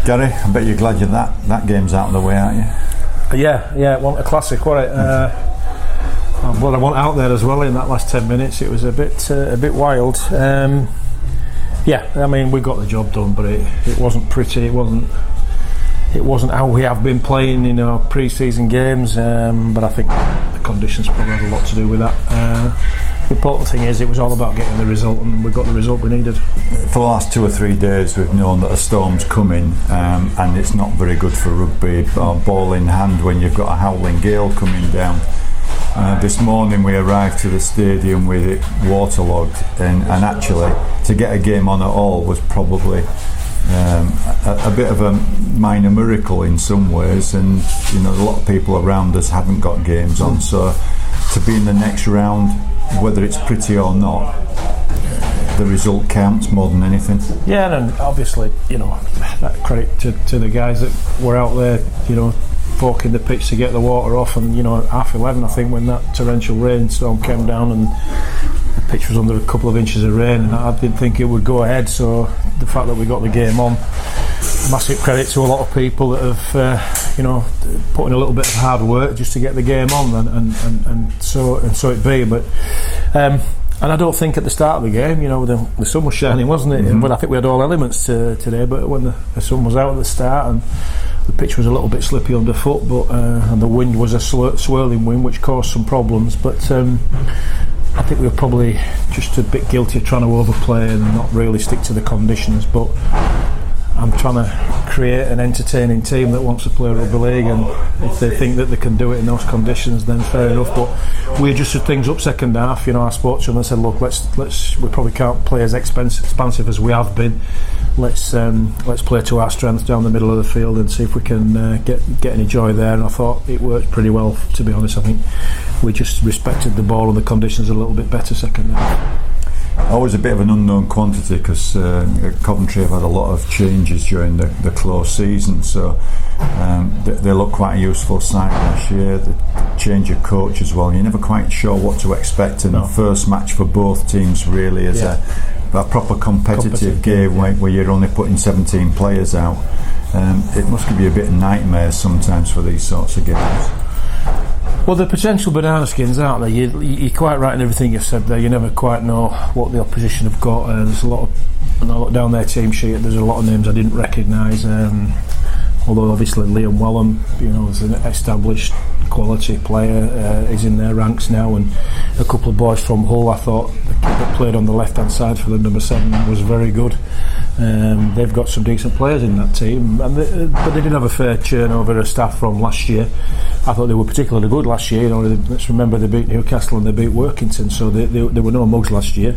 Gary, I bet you're glad that game's out of the way, aren't you? Yeah, it wasn't a classic, was it? But I went out there as well in that last 10 minutes. It was a bit wild. Yeah, I mean, we got the job done, but it wasn't pretty. It wasn't how we have been playing in our pre-season games. But I think the conditions probably had a lot to do with that. The important thing is it was all about getting the result, and we got the result we needed. For the last 2 or 3 days we've known that a storm's coming, and it's not very good for rugby or ball in hand when you've got a howling gale coming down. This morning we arrived to the stadium with it waterlogged, and actually to get a game on at all was probably a bit of a minor miracle in some ways, and a lot of people around us haven't got games on, so to be in the next round, whether it's pretty or not, the result counts more than anything. Yeah, and obviously, that credit to the guys that were out there, forking the pitch to get the water off, and 11:30 I think when that torrential rainstorm came down and the pitch was under a couple of inches of rain, and I didn't think it would go ahead, so the fact that we got the game on, massive credit to a lot of people that have put in a little bit of hard work just to get the game on, and so it be. But and I don't think at the start of the game, the sun was shining, wasn't it? Mm-hmm. But I think we had all elements today. But when the sun was out at the start and the pitch was a little bit slippy underfoot, but and the wind was a swirling wind, which caused some problems. But I think we were probably just a bit guilty of trying to overplay and not really stick to the conditions. But I'm trying to create an entertaining team that wants to play rugby league, and if they think that they can do it in those conditions, then fair enough. But we adjusted things up second half. I spoke to them and said, look, we probably can't play as expansive as we have been. Let's play to our strengths down the middle of the field and see if we can get any joy there. And I thought it worked pretty well, to be honest. I think we just respected the ball and the conditions a little bit better second half. Always a bit of an unknown quantity, because Coventry have had a lot of changes during the close season, so they look quite a useful side last year. The change of coach as well, you're never quite sure what to expect, and the first match for both teams really is a proper competitive game, where you're only putting 17 players out. It must give you a bit of nightmares sometimes for these sorts of games. Well, the potential banana skins, aren't they? You're quite right in everything you've said there. You never quite know what the opposition have got. There's a lot of, when I look down their team sheet, there's a lot of names I didn't recognise. Although obviously Liam Wellham, is an established quality player, is in their ranks now, and a couple of boys from Hull, I thought the kid that played on the left hand side for the number 7 was very good. They've got some decent players in that team, but they did have a fair churn over of staff from last year. I thought they were particularly good last year. Let's remember they beat Newcastle and they beat Workington, so they were no mugs last year.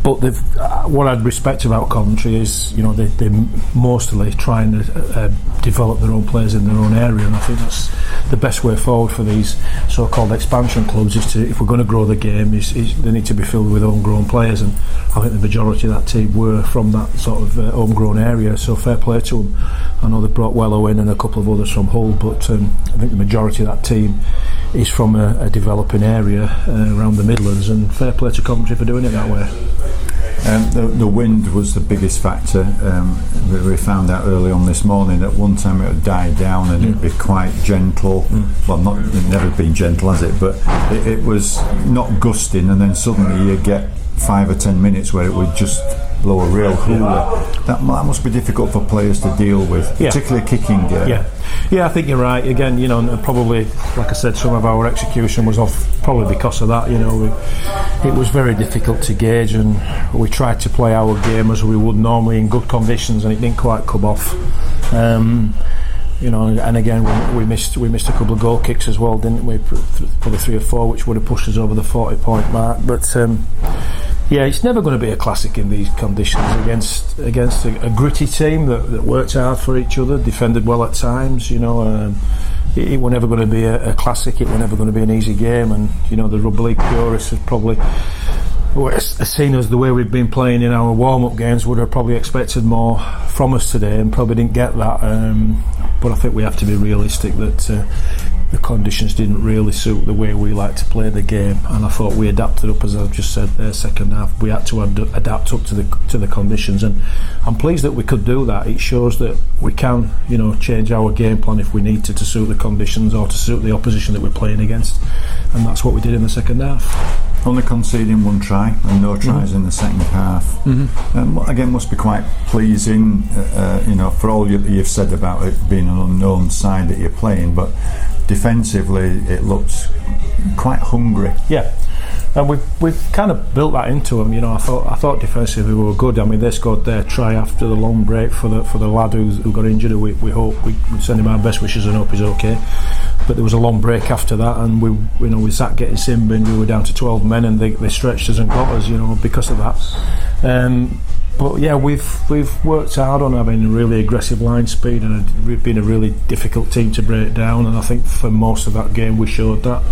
But what I'd respect about Coventry is, they mostly try and develop their own players in their own area, and I think that's the best way forward for these so-called expansion clubs. Is to, if we're going to grow the game, they need to be filled with homegrown players, and I think the majority of that team were from that sort of homegrown area. So fair play to them. I know they brought Wello in and a couple of others from Hull, but I think the majority of that team is from a developing area around the Midlands, and fair play to Coventry for doing it that way. The wind was the biggest factor. We found out early on this morning. At one time it would die down and it'd be quite gentle. Well, it's never been gentle, has it? But it was not gusting, and then suddenly you get 5 or 10 minutes where it would just blow a real hooler. That must be difficult for players to deal with, particularly kicking game. Yeah, I think you're right. Again, and probably, like I said, some of our execution was off probably because of that. It was very difficult to gauge, and we tried to play our game as we would normally in good conditions, and it didn't quite come off. And again, we missed a couple of goal kicks as well, didn't we? Probably 3 or 4, which would have pushed us over the 40-point mark. But it's never going to be a classic in these conditions against a gritty team that worked hard for each other, defended well at times. It was never going to be a classic. It was never going to be an easy game, and the rugby league purists have probably, seen as the way we've been playing in our warm-up games, would have probably expected more from us today, and probably didn't get that. But I think we have to be realistic that the conditions didn't really suit the way we like to play the game, and I thought we adapted up, as I've just said there. Second half, we had to adapt up to the conditions, and I'm pleased that we could do that. It shows that we can, change our game plan if we need to suit the conditions or to suit the opposition that we're playing against, and that's what we did in the second half. Only conceding one try and no tries in the second half. Again, must be quite pleasing, for all you've said about it being an unknown side that you're playing, but defensively it looks quite hungry. Yeah, and we've kind of built that into them. I thought defensively we were good. I mean, they scored their try after the long break for the lad who got injured. We hope we send him our best wishes and hope he's okay. But there was a long break after that, and we sat getting sin binned. We were down to 12 men, and they stretched us and got us, because of that. But yeah, we've worked hard on having a really aggressive line speed, and been a really difficult team to break down. And I think for most of that game we showed that.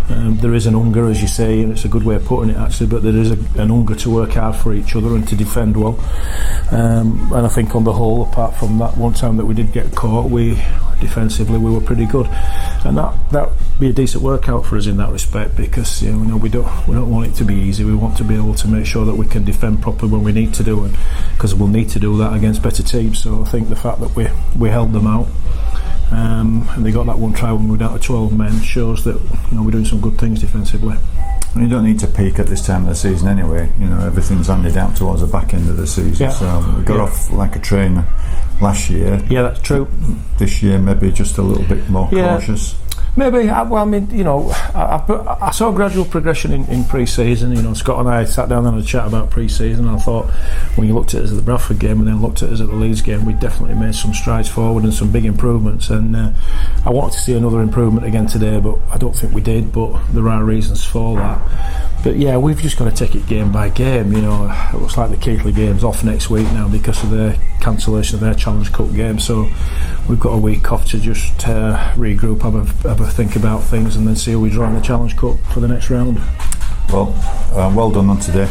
There is an hunger, as you say, and it's a good way of putting it actually. But there is an hunger to work hard for each other and to defend well. And I think on the whole, apart from that one time that we did get caught, defensively we were pretty good, and that be a decent workout for us in that respect, because we don't want it to be easy. We want to be able to make sure that we can defend properly when we need to do it, because we'll need to do that against better teams. So I think the fact that we held them out, and they got that one try when we were down to 12 men, shows that we're doing some good things defensively. You don't need to peak at this time of the season anyway. Everything's handed out towards the back end of the season. So we got off like a trainer last year. Yeah, that's true. This year maybe just a little bit more cautious. Maybe. I saw gradual progression in pre-season. Scott and I sat down and had a chat about pre-season, and I thought when you looked at us at the Bradford game and then looked at us at the Leeds game, we definitely made some strides forward and some big improvements, and I wanted to see another improvement again today, but I don't think we did, but there are reasons for that. But yeah, we've just got to take it game by game. It looks like the Keighley game's off next week now because of the cancellation of their Challenge Cup game, so we've got a week off to just regroup, have a think about things, and then see who we draw in the Challenge Cup for the next round. Well done on today.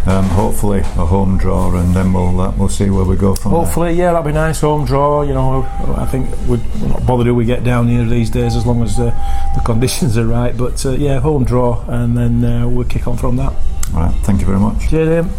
Hopefully a home draw, and then we'll see where we go from there. Hopefully, yeah, that'd be nice, home draw. I think we're not bothered who we get down here these days, as long as the conditions are right. But home draw, and then we'll kick on from that. All right, thank you very much. Cheers, Ian.